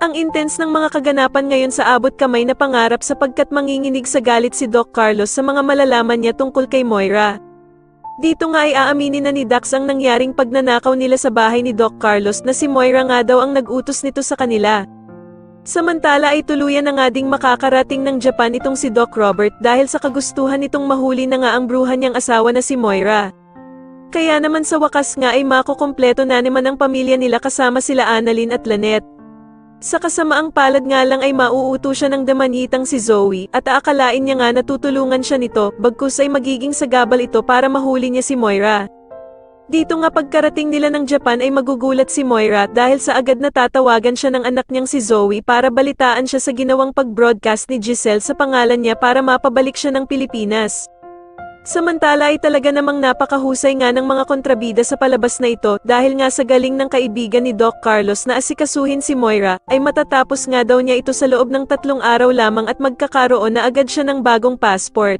Ang intense ng mga kaganapan ngayon sa abot kamay na pangarap sapagkat manginginig sa galit si Doc Carlos sa mga malalaman niya tungkol kay Moira. Dito nga ay aaminin na ni Dax ang nangyaring pagnanakaw nila sa bahay ni Doc Carlos na si Moira nga daw ang nag-utos nito sa kanila. Samantala ay tuluyan na nga ding makakarating ng Japan itong si Doc Robert dahil sa kagustuhan nitong mahuli na nga ang bruhan niyang asawa na si Moira. Kaya naman sa wakas nga ay makukumpleto na naman ang pamilya nila kasama sila Annalyn at Lynette. Sa kasamaang palad nga lang ay mauuto siya ng damanhitang si Zoe at aakalain niya nga natutulungan siya nito bagkus ay magiging sagabal ito para mahuli niya si Moira. Dito nga pagkarating nila ng Japan ay magugulat si Moira dahil sa agad na tatawagan siya ng anak niyang si Zoe para balitaan siya sa ginawang pag-broadcast ni Giselle sa pangalan niya para mapabalik siya ng Pilipinas. Samantala ay talaga namang napakahusay nga ng mga kontrabida sa palabas na ito dahil nga sa galing ng kaibigan ni Doc Carlos na asikasuhin si Moira, ay matatapos nga daw niya ito sa loob ng 3 araw lamang at magkakaroon na agad siya ng bagong passport.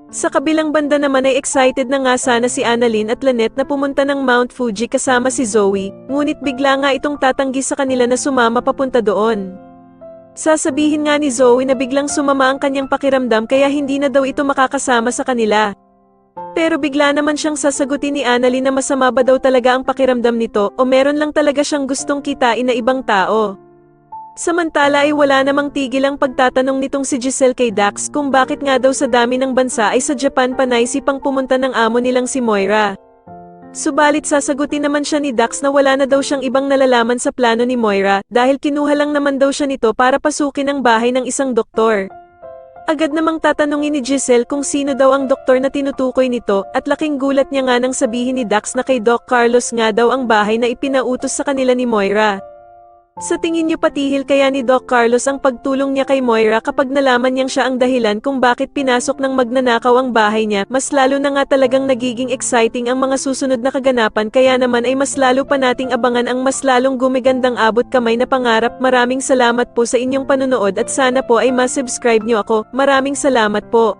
Sa kabilang banda naman ay excited na nga sana si Annalyn at Lynette na pumunta ng Mount Fuji kasama si Zoe, ngunit bigla nga itong tatanggi sa kanila na sumama papunta doon. Sasabihin nga ni Zoe na biglang sumama ang kanyang pakiramdam kaya hindi na daw ito makakasama sa kanila. Pero bigla naman siyang sasagutin ni Annalyn na masama ba daw talaga ang pakiramdam nito o meron lang talaga siyang gustong kitain na ibang tao. Samantala ay wala namang tigil ang pagtatanong nitong si Giselle kay Dax kung bakit nga daw sa dami ng bansa ay sa Japan pa naisipang pumunta ng amo nilang si Moira. Subalit sasagutin naman siya ni Dax na wala na daw siyang ibang nalalaman sa plano ni Moira dahil kinuha lang naman daw siya nito para pasukin ang bahay ng isang doktor. Agad namang tatanungin ni Giselle kung sino daw ang doktor na tinutukoy nito at laking gulat niya nga nang sabihin ni Dax na kay Doc Carlos nga daw ang bahay na ipinautos sa kanila ni Moira. Sa tingin niyo patihil kaya ni Doc Carlos ang pagtulong niya kay Moira kapag nalaman niyang siya ang dahilan kung bakit pinasok ng magnanakaw ang bahay niya? Mas lalo na nga talagang nagiging exciting ang mga susunod na kaganapan kaya naman ay mas lalo pa nating abangan ang mas lalong gumigandang abot kamay na pangarap. Maraming salamat po sa inyong panonood at sana po ay ma-subscribe niyo ako. Maraming salamat po.